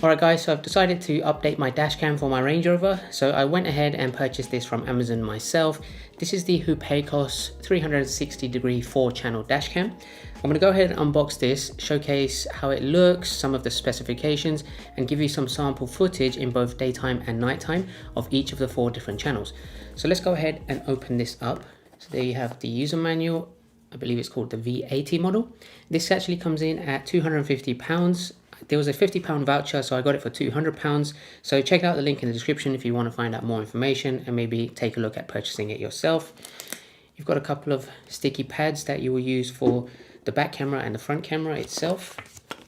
Alright guys, so I've decided to update my dash cam for my Range Rover. So I went ahead and purchased this from Amazon myself. This is the Hupejos 360-degree 4-channel dash cam. I'm going to go ahead and unbox this, showcase how it looks, some of the specifications, and give you some sample footage in both daytime and nighttime of each of the 4 different channels. So let's go ahead and open this up. So there you have the user manual. I believe it's called the V80 model. This actually comes in at £250. There was a £50 voucher, so I got it for £200. So check out the link in the description if you want to find out more information and maybe take a look at purchasing it yourself. You've got a couple of sticky pads that you will use for the back camera and the front camera itself.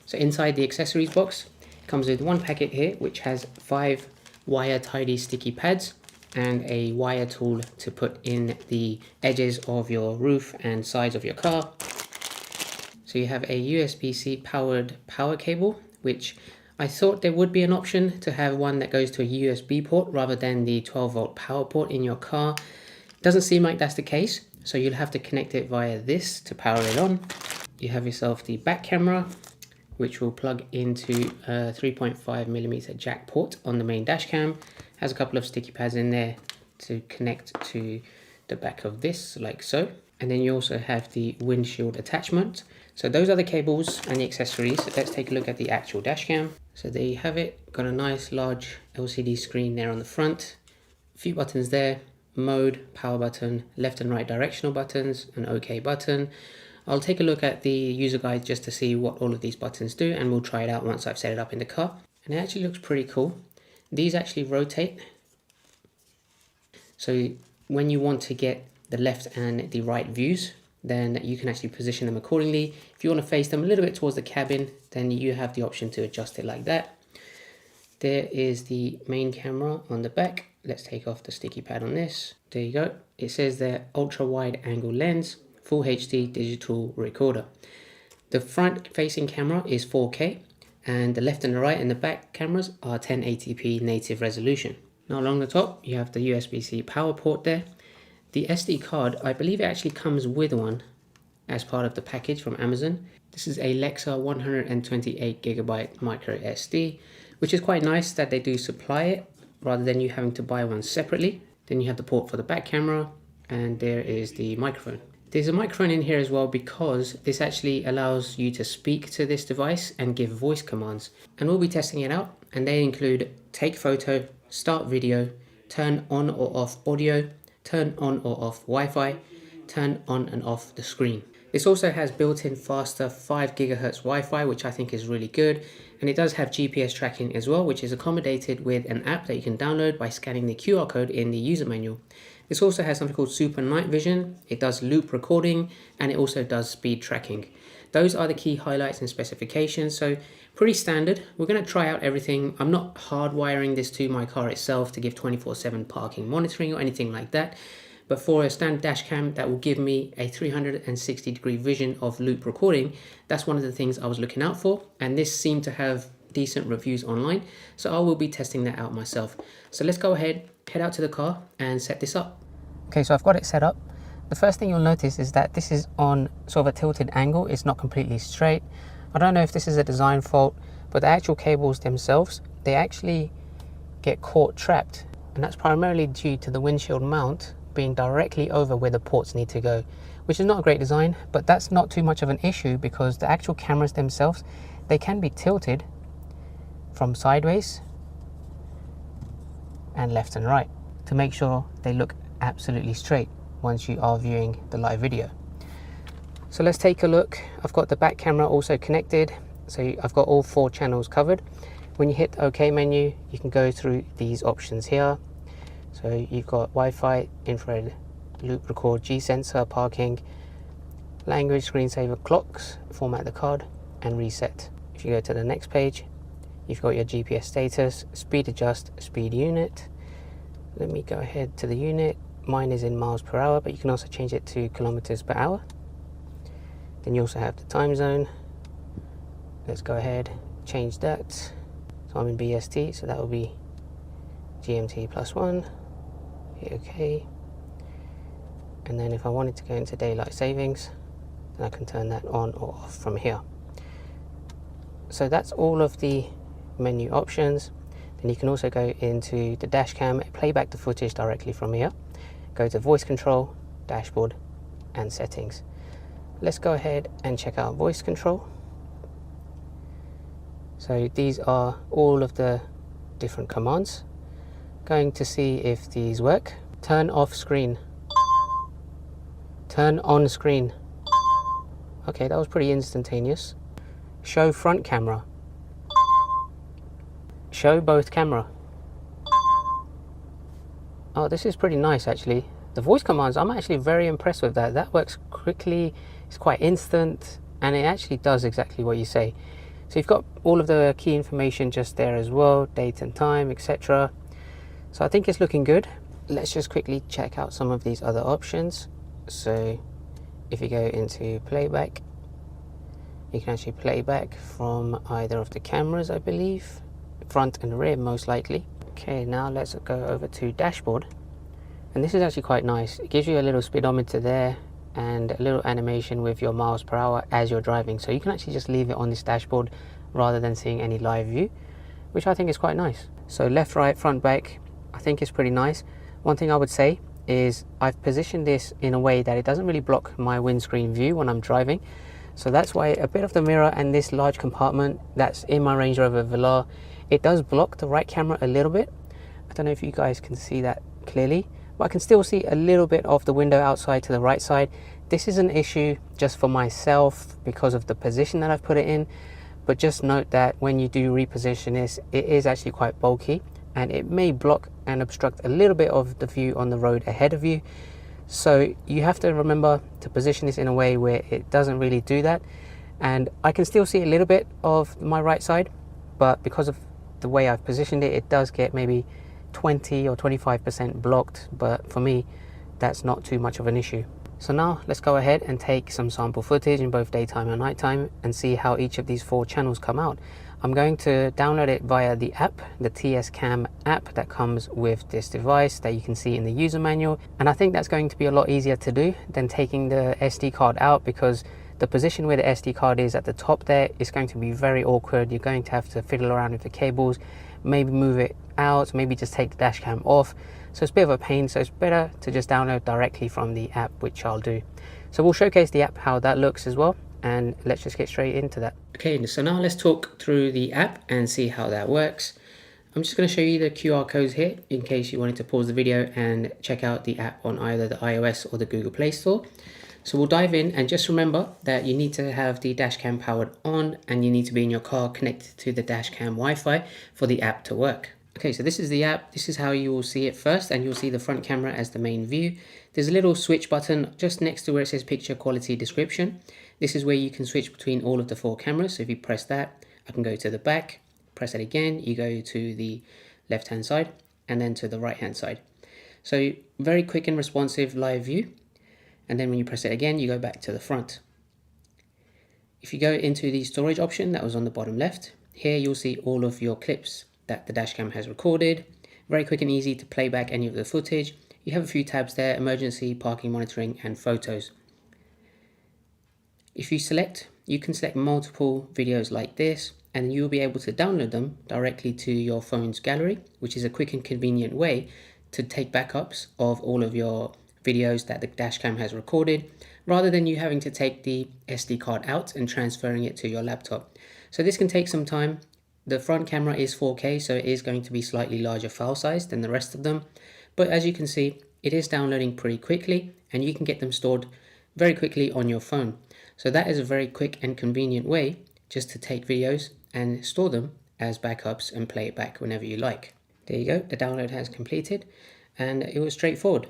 So inside the accessories box, it comes with one packet here, which has 5 wire tidy sticky pads and a wire tool to put in the edges of your roof and sides of your car. So you have a USB-C powered power cable, which I thought there would be an option to have one that goes to a USB port rather than the 12-volt power port in your car. Doesn't seem like that's the case, so you'll have to connect it via this to power it on. You have yourself the back camera, which will plug into a 3.5mm jack port on the main dash cam. Has a couple of sticky pads in there to connect to the back of this, like so. And then you also have the windshield attachment. So those are the cables and the accessories. Let's take a look at the actual dash cam. So there you have it. Got a nice large LCD screen there on the front. A few buttons there. Mode, power button, left and right directional buttons, an OK button. I'll take a look at the user guide just to see what all of these buttons do, and we'll try it out once I've set it up in the car. And it actually looks pretty cool. These actually rotate. So when you want to get the left and the right views, then you can actually position them accordingly. If you want to face them a little bit towards the cabin, then you have the option to adjust it like that. There is the main camera on the back. Let's take off the sticky pad on this. There you go. It says there ultra wide angle lens, full HD digital recorder. The front facing camera is 4K and the left and the right and the back cameras are 1080p native resolution. Now along the top you have the USB-C power port there. The SD card, I believe it actually comes with one as part of the package from Amazon. This is a Lexa 128GB micro SD, which is quite nice that they do supply it rather than you having to buy one separately. Then you have the port for the back camera, and there is the microphone. There's a microphone in here as well because this actually allows you to speak to this device and give voice commands. And we'll be testing it out, and they include take photo, start video, turn on or off audio, turn on or off Wi-Fi, turn on and off the screen. This also has built-in faster 5 GHz Wi-Fi, which I think is really good. And it does have GPS tracking as well, which is accommodated with an app that you can download by scanning the QR code in the user manual. This also has something called Super Night Vision. It does loop recording and it also does speed tracking. Those are the key highlights and specifications. So pretty standard. We're going to try out everything. I'm not hardwiring this to my car itself to give 24/7 parking monitoring or anything like that. But for a standard dash cam that will give me a 360-degree vision of loop recording, that's one of the things I was looking out for. And this seemed to have decent reviews online. So I will be testing that out myself. So let's go ahead, head out to the car and set this up. Okay, so I've got it set up. The first thing you'll notice is that this is on sort of a tilted angle. It's not completely straight. I don't know if this is a design fault, but the actual cables themselves, they actually get caught trapped. And that's primarily due to the windshield mount being directly over where the ports need to go, which is not a great design, but that's not too much of an issue because the actual cameras themselves, they can be tilted from sideways and left and right to make sure they look absolutely straight once you are viewing the live video. So let's take a look. I've got the back camera also connected, so I've got all 4 channels covered. When you hit the OK menu, you can go through these options here. So you've got Wi-Fi, infrared, loop record, G sensor, parking, language, screensaver, clocks, format the card, and reset. If you go to the next page, you've got your GPS status, speed adjust, speed unit. Let me go ahead to the unit. Mine is in miles per hour, but you can also change it to kilometers per hour. Then you also have the time zone. Let's go ahead, change that. So I'm in BST, so that will be GMT +1. Hit OK. And then if I wanted to go into daylight savings, then I can turn that on or off from here. So that's all of the menu options. Then you can also go into the dash cam, play back the footage directly from here. Go to voice control, dashboard and settings. Let's go ahead and check out voice control. So these are all of the different commands. Going to see if these work. Turn off screen. Turn on screen. Okay, that was pretty instantaneous. Show front camera. Show both camera. Oh, this is pretty nice actually. The voice commands, I'm actually very impressed with that. That works quickly, it's quite instant, and it actually does exactly what you say. So you've got all of the key information just there as well, date and time, etc. So I think it's looking good. Let's just quickly check out some of these other options. So if you go into playback, you can actually play back from either of the cameras, I believe, front and rear most likely. Okay, now let's go over to dashboard, and this is actually quite nice. It gives you a little speedometer there and a little animation with your miles per hour as you're driving, so you can actually just leave it on this dashboard rather than seeing any live view, which I think is quite nice. So left, right, front, back, I think is pretty nice. One thing I would say is I've positioned this in a way that it doesn't really block my windscreen view when I'm driving. So that's why a bit of the mirror and this large compartment that's in my Range Rover Velar, it does block the right camera a little bit. I don't know if you guys can see that clearly, but I can still see a little bit of the window outside to the right side. This is an issue just for myself because of the position that I've put it in, but just note that when you do reposition this, it is actually quite bulky and it may block and obstruct a little bit of the view on the road ahead of you. So you have to remember to position this in a way where it doesn't really do that. And I can still see a little bit of my right side, but because of the way I've positioned it, it does get maybe 20 or 25% blocked, but for me that's not too much of an issue. So now let's go ahead and take some sample footage in both daytime and nighttime and see how each of these 4 channels come out. I'm going to download it via the app, the TS Cam app that comes with this device that you can see in the user manual, and I think that's going to be a lot easier to do than taking the SD card out, because the position where the SD card is at the top there is going to be very awkward. You're going to have to fiddle around with the cables, maybe move it out, maybe just take the dash cam off. So it's a bit of a pain, so it's better to just download directly from the app, which I'll do. So we'll showcase the app, how that looks as well, and let's just get straight into that. Okay, so now let's talk through the app and see how that works. I'm just going to show you the QR codes here in case you wanted to pause the video and check out the app on either the iOS or the Google Play Store. So we'll dive in, and just remember that you need to have the dash cam powered on and you need to be in your car connected to the dash cam Wi-Fi for the app to work. Okay, so this is the app. This is how you will see it first, and you'll see the front camera as the main view. There's a little switch button just next to where it says picture quality description. This is where you can switch between all of the 4 cameras. So if you press that, I can go to the back, press it again, you go to the left hand side and then to the right hand side. So very quick and responsive live view. And then when you press it again, you go back to the front. If you go into the storage option that was on the bottom left, here you'll see all of your clips that the dashcam has recorded. Very quick and easy to play back any of the footage. You have a few tabs there: emergency, parking monitoring, and photos. If you select, you can select multiple videos like this, and you'll be able to download them directly to your phone's gallery, which is a quick and convenient way to take backups of all of your videos that the dashcam has recorded, rather than you having to take the SD card out and transferring it to your laptop. So this can take some time. The front camera is 4K, so it is going to be slightly larger file size than the rest of them. But as you can see, it is downloading pretty quickly, and you can get them stored very quickly on your phone. So that is a very quick and convenient way just to take videos and store them as backups and play it back whenever you like. There you go, the download has completed, and it was straightforward.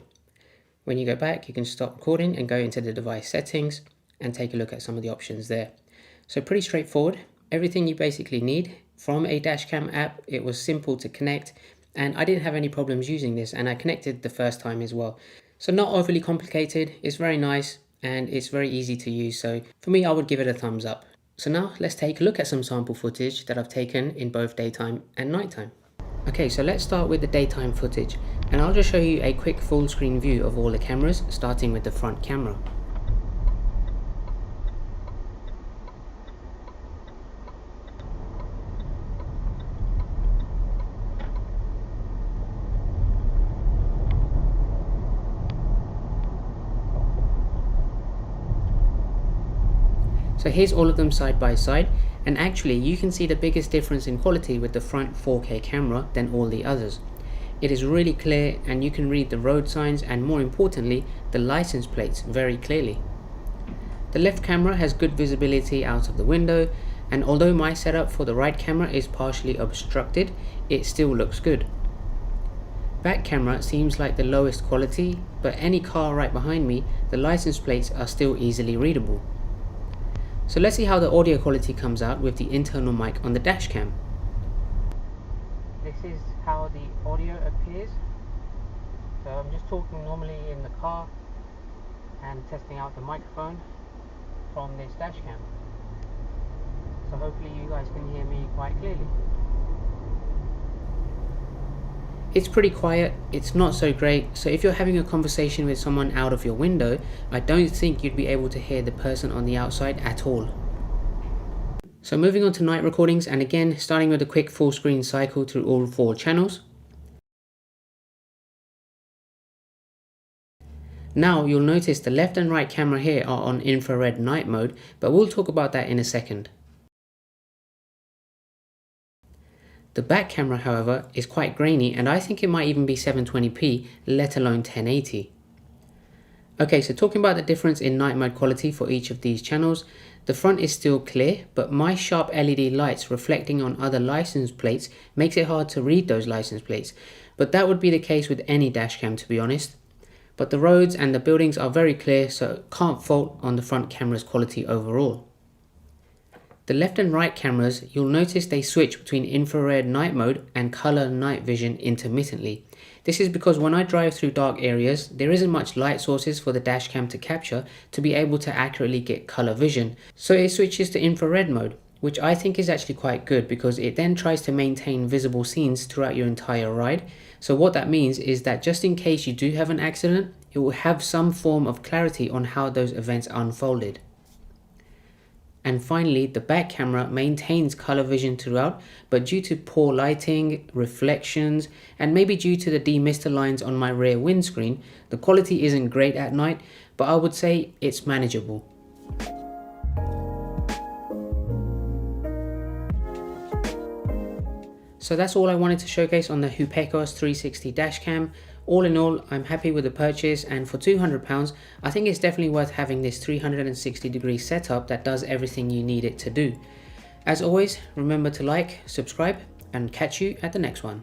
When you go back, you can stop recording and go into the device settings and take a look at some of the options there. So pretty straightforward. Everything you basically need from a dashcam app. It was simple to connect, and I didn't have any problems using this, and I connected the first time as well. So not overly complicated, it's very nice, and it's very easy to use. So for me, I would give it a thumbs up. So now let's take a look at some sample footage that I've taken in both daytime and nighttime. Okay, so let's start with the daytime footage, and I'll just show you a quick full screen view of all the cameras, starting with the front camera. So here's all of them side by side, and actually you can see the biggest difference in quality with the front 4K camera than all the others. It is really clear and you can read the road signs and, more importantly, the license plates very clearly. The left camera has good visibility out of the window, and although my setup for the right camera is partially obstructed, it still looks good. Back camera seems like the lowest quality, but any car right behind me, the license plates are still easily readable. So let's see how the audio quality comes out with the internal mic on the dash cam. This is how the audio appears. So I'm just talking normally in the car and testing out the microphone from this dash cam. So hopefully you guys can hear me quite clearly. It's pretty quiet, it's not so great, so if you're having a conversation with someone out of your window, I don't think you'd be able to hear the person on the outside at all. So moving on to night recordings, and again starting with a quick full screen cycle through all 4 channels. Now you'll notice the left and right camera here are on infrared night mode, but we'll talk about that in a second. The back camera, however, is quite grainy, and I think it might even be 720p, let alone 1080. Okay, so talking about the difference in night mode quality for each of these channels, the front is still clear, but my sharp LED lights reflecting on other license plates makes it hard to read those license plates, but that would be the case with any dashcam, to be honest. But the roads and the buildings are very clear, so can't fault on the front camera's quality overall. The left and right cameras, you'll notice they switch between infrared night mode and color night vision intermittently. This is because when I drive through dark areas, there isn't much light sources for the dashcam to capture to be able to accurately get color vision. So it switches to infrared mode, which I think is actually quite good because it then tries to maintain visible scenes throughout your entire ride. So what that means is that just in case you do have an accident, it will have some form of clarity on how those events unfolded. And finally, the back camera maintains color vision throughout, but due to poor lighting, reflections, and maybe due to the demister lines on my rear windscreen, the quality isn't great at night, but I would say it's manageable. So that's all I wanted to showcase on the Hupejos 360 dashcam. All in all, I'm happy with the purchase, and for £200, I think it's definitely worth having this 360-degree setup that does everything you need it to do. As always, remember to like, subscribe, and catch you at the next one.